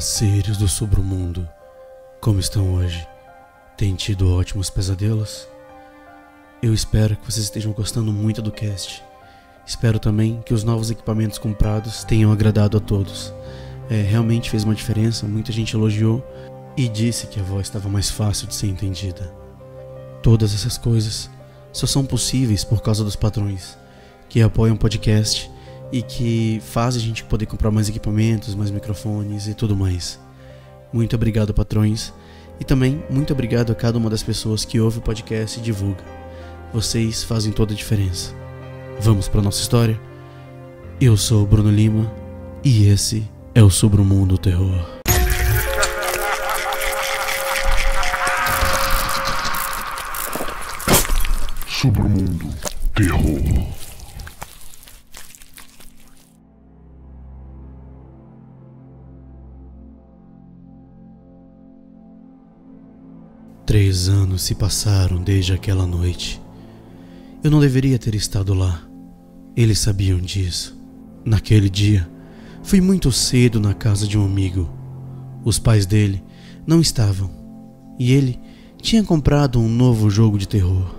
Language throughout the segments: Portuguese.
Seres do submundo, como estão hoje? Têm tido ótimos pesadelos? Eu espero que vocês estejam gostando muito do cast. Espero também que os novos equipamentos comprados tenham agradado a todos. Realmente fez uma diferença, muita gente elogiou e disse que a voz estava mais fácil de ser entendida. Todas essas coisas só são possíveis por causa dos patrões que apoiam o podcast e que fazem a gente poder comprar mais equipamentos, mais microfones e tudo mais. Muito obrigado, patrões, e também muito obrigado a cada uma das pessoas que ouve o podcast e divulga. Vocês fazem toda a diferença. Vamos para nossa história? Eu sou o Bruno Lima e esse é o Submundo Terror. Submundo Terror. Três anos se passaram desde aquela noite. Eu não deveria ter estado lá. Eles sabiam disso. Naquele dia, fui muito cedo na casa de um amigo. Os pais dele não estavam e ele tinha comprado um novo jogo de terror.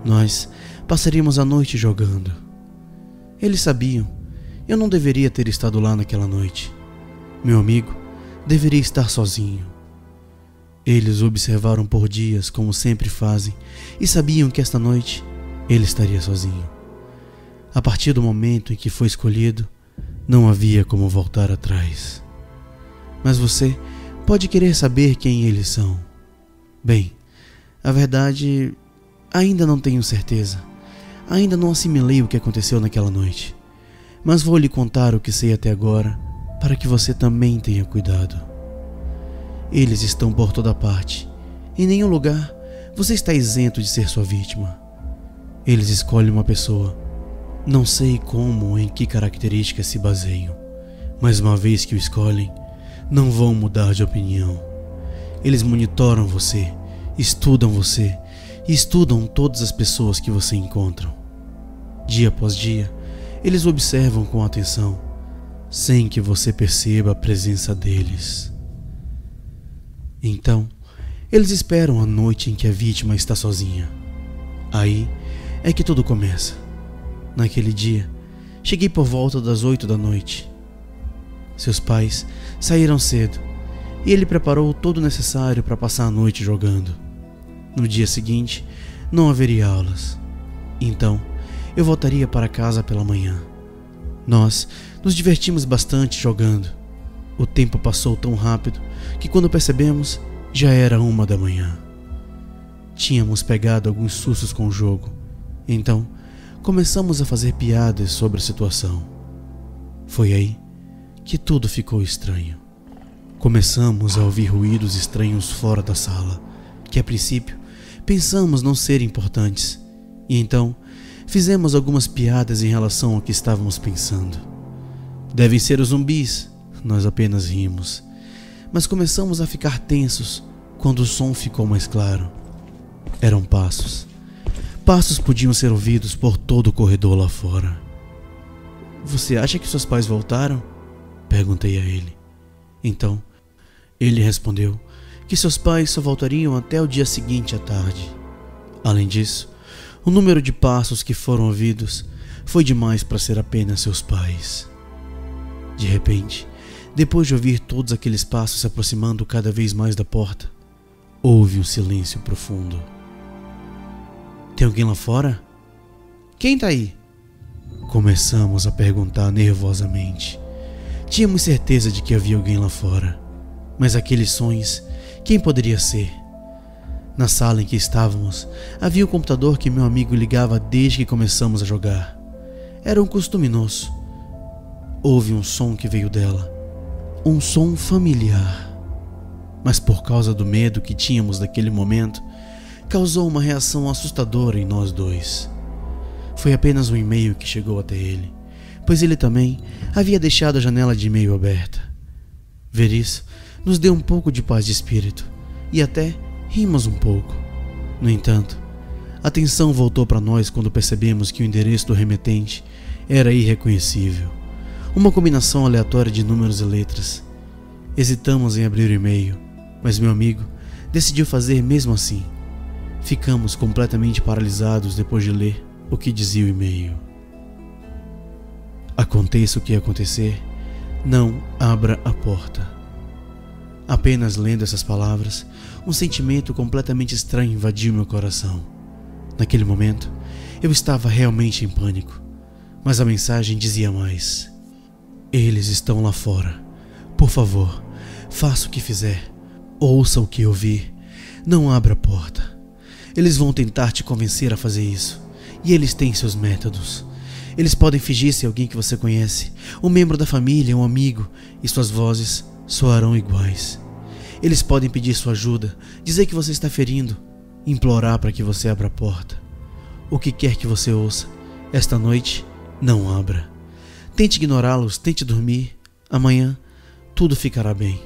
Nós passaríamos a noite jogando. Eles sabiam. Eu não deveria ter estado lá naquela noite. Meu amigo deveria estar sozinho. Eles o observaram por dias, como sempre fazem, e sabiam que esta noite ele estaria sozinho. A partir do momento em que foi escolhido, não havia como voltar atrás. Mas você pode querer saber quem eles são. Bem, a verdade, ainda não tenho certeza. Ainda não assimilei o que aconteceu naquela noite. Mas vou lhe contar o que sei até agora, para que você também tenha cuidado. Eles estão por toda parte. Em nenhum lugar você está isento de ser sua vítima. Eles escolhem uma pessoa. Não sei como ou em que características se baseiam, mas uma vez que o escolhem, não vão mudar de opinião. Eles monitoram você, estudam você e estudam todas as pessoas que você encontra. Dia após dia, eles o observam com atenção, sem que você perceba a presença deles. Então, eles esperam a noite em que a vítima está sozinha. Aí é que tudo começa. Naquele dia, cheguei por volta das 8 da noite. Seus pais saíram cedo e ele preparou todo o necessário para passar a noite jogando. No dia seguinte, não haveria aulas. Então, eu voltaria para casa pela manhã. Nós nos divertimos bastante jogando. O tempo passou tão rápido que quando percebemos, já era 1 da manhã. Tínhamos pegado alguns sustos com o jogo, então começamos a fazer piadas sobre a situação. Foi aí que tudo ficou estranho. Começamos a ouvir ruídos estranhos fora da sala, que a princípio pensamos não serem importantes, e então fizemos algumas piadas em relação ao que estávamos pensando. Devem ser os zumbis. Nós apenas rimos, mas começamos a ficar tensos quando o som ficou mais claro. Eram passos. Passos podiam ser ouvidos por todo o corredor lá fora. Você acha que seus pais voltaram? Perguntei a ele. Então, ele respondeu que seus pais só voltariam até o dia seguinte à tarde. Além disso, o número de passos que foram ouvidos foi demais para ser apenas seus pais. De repente, depois de ouvir todos aqueles passos se aproximando cada vez mais da porta, houve um silêncio profundo. Tem alguém lá fora? Quem tá aí? Começamos a perguntar nervosamente. Tínhamos certeza de que havia alguém lá fora, mas aqueles sons, quem poderia ser? Na sala em que estávamos, havia o computador que meu amigo ligava desde que começamos a jogar. Era um costume nosso. Houve um som que veio dela. Um som familiar, mas por causa do medo que tínhamos naquele momento, causou uma reação assustadora em nós dois. Foi apenas um e-mail que chegou até ele, pois ele também havia deixado a janela de e-mail aberta. Ver isso nos deu um pouco de paz de espírito e até rimos um pouco. No entanto, a tensão voltou para nós quando percebemos que o endereço do remetente era irreconhecível. Uma combinação aleatória de números e letras. Hesitamos em abrir o e-mail, mas meu amigo decidiu fazer mesmo assim. Ficamos completamente paralisados depois de ler o que dizia o e-mail. Aconteça o que acontecer, não abra a porta. Apenas lendo essas palavras, um sentimento completamente estranho invadiu meu coração. Naquele momento, eu estava realmente em pânico, mas a mensagem dizia mais: eles estão lá fora. Por favor, faça o que fizer, ouça o que ouvir, não abra a porta. Eles vão tentar te convencer a fazer isso, e eles têm seus métodos. Eles podem fingir ser alguém que você conhece, um membro da família, um amigo, e suas vozes soarão iguais. Eles podem pedir sua ajuda, dizer que você está ferindo, implorar para que você abra a porta. O que quer que você ouça, esta noite, não abra. Tente ignorá-los, tente dormir. Amanhã, tudo ficará bem.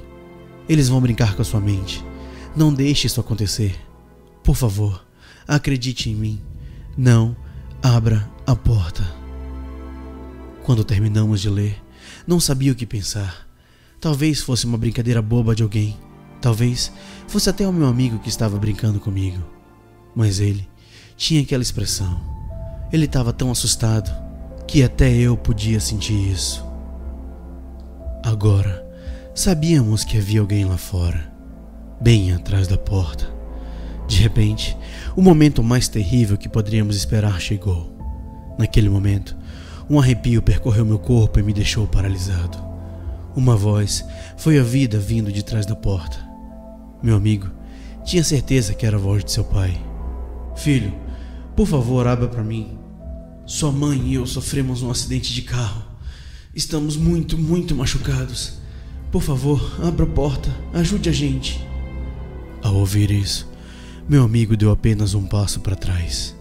Eles vão brincar com a sua mente. Não deixe isso acontecer. Por favor, acredite em mim. Não abra a porta. Quando terminamos de ler, não sabia o que pensar. Talvez fosse uma brincadeira boba de alguém. Talvez fosse até o meu amigo que estava brincando comigo. Mas ele tinha aquela expressão. Ele estava tão assustado que até eu podia sentir isso. Agora, sabíamos que havia alguém lá fora, bem atrás da porta. De repente, o momento mais terrível que poderíamos esperar chegou. Naquele momento, um arrepio percorreu meu corpo e me deixou paralisado. Uma voz foi ouvida vindo de trás da porta. Meu amigo tinha certeza que era a voz de seu pai. Filho, por favor, abra para mim. Sua mãe e eu sofremos um acidente de carro. Estamos muito machucados. Por favor, abra a porta, ajude a gente. Ao ouvir isso, meu amigo deu apenas um passo para trás.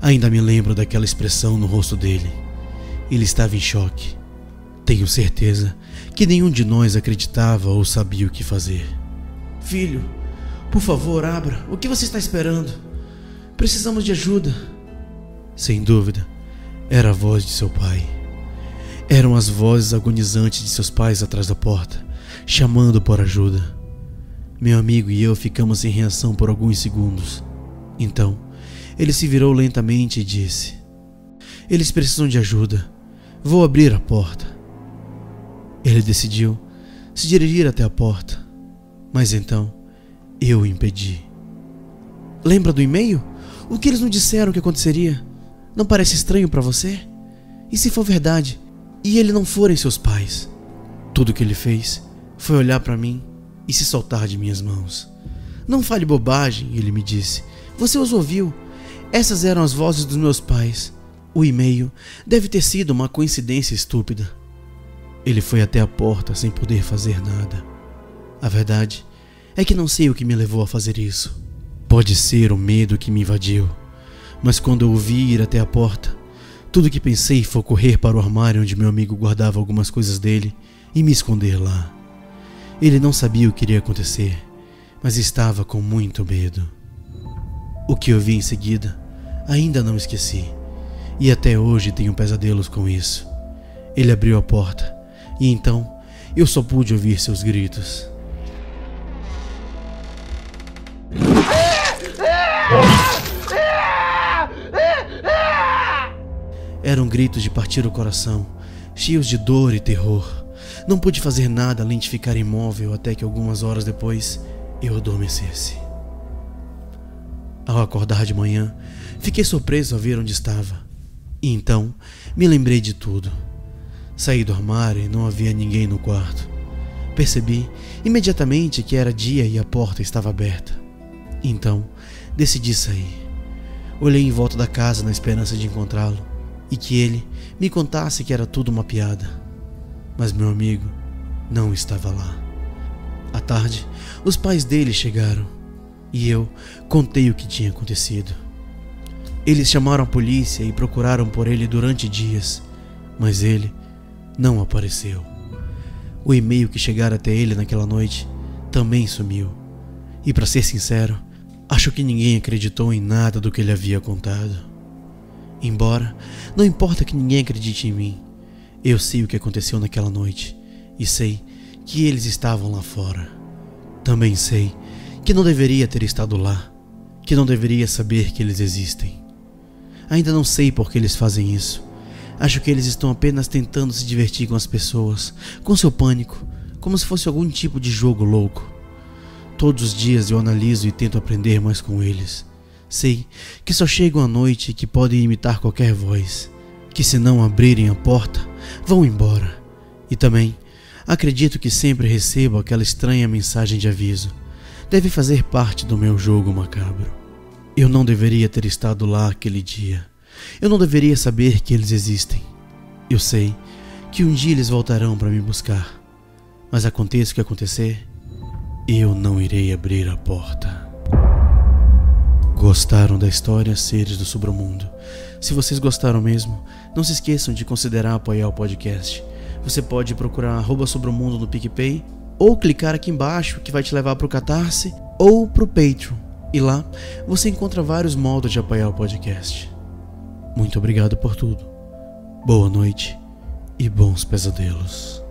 Ainda me lembro daquela expressão no rosto dele. Ele estava em choque. Tenho certeza que nenhum de nós acreditava ou sabia o que fazer. Filho, por favor, abra. O que você está esperando? Precisamos de ajuda. Sem dúvida, era a voz de seu pai. Eram as vozes agonizantes de seus pais atrás da porta, chamando por ajuda. Meu amigo e eu ficamos sem reação por alguns segundos. Então, ele se virou lentamente e disse: eles precisam de ajuda. Vou abrir a porta. Ele decidiu se dirigir até a porta, mas então eu o impedi. Lembra do e-mail? O que eles não disseram que aconteceria? Não parece estranho para você? E se for verdade, e eles não forem seus pais? Tudo que ele fez foi olhar para mim e se soltar de minhas mãos. Não fale bobagem, ele me disse. Você os ouviu. Essas eram as vozes dos meus pais. O e-mail deve ter sido uma coincidência estúpida. Ele foi até a porta sem poder fazer nada. A verdade é que não sei o que me levou a fazer isso. Pode ser o medo que me invadiu, mas quando eu o vi ir até a porta, tudo que pensei foi correr para o armário onde meu amigo guardava algumas coisas dele e me esconder lá. Ele não sabia o que iria acontecer, mas estava com muito medo. O que eu vi em seguida, ainda não esqueci, e até hoje tenho pesadelos com isso. Ele abriu a porta, e então eu só pude ouvir seus gritos. Eram gritos de partir o coração, cheios de dor e terror. Não pude fazer nada além de ficar imóvel até que algumas horas depois eu adormecesse. Ao acordar de manhã, fiquei surpreso ao ver onde estava. E então me lembrei de tudo. Saí do armário e não havia ninguém no quarto. Percebi imediatamente que era dia e a porta estava aberta. Então decidi sair. Olhei em volta da casa na esperança de encontrá-lo e que ele me contasse que era tudo uma piada. Mas meu amigo não estava lá. À tarde, os pais dele chegaram e eu contei o que tinha acontecido. Eles chamaram a polícia e procuraram por ele durante dias, mas ele não apareceu. O e-mail que chegara até ele naquela noite também sumiu. E para ser sincero, acho que ninguém acreditou em nada do que ele havia contado. Embora não importa que ninguém acredite em mim, eu sei o que aconteceu naquela noite e sei que eles estavam lá fora. Também sei que não deveria ter estado lá, que não deveria saber que eles existem. Ainda não sei por que eles fazem isso. Acho que eles estão apenas tentando se divertir com as pessoas, com seu pânico, como se fosse algum tipo de jogo louco. Todos os dias eu analiso e tento aprender mais com eles. Sei que só chegam à noite e que podem imitar qualquer voz, que se não abrirem a porta, vão embora. E também acredito que sempre recebo aquela estranha mensagem de aviso. Deve fazer parte do meu jogo macabro. Eu não deveria ter estado lá aquele dia. Eu não deveria saber que eles existem. Eu sei que um dia eles voltarão para me buscar. Mas aconteça o que acontecer, eu não irei abrir a porta. Gostaram da história, seres do Submundo? Se vocês gostaram mesmo, não se esqueçam de considerar apoiar o podcast. Você pode procurar @Submundo no PicPay, ou clicar aqui embaixo que vai te levar para o Catarse ou para o Patreon. E lá você encontra vários modos de apoiar o podcast. Muito obrigado por tudo. Boa noite e bons pesadelos.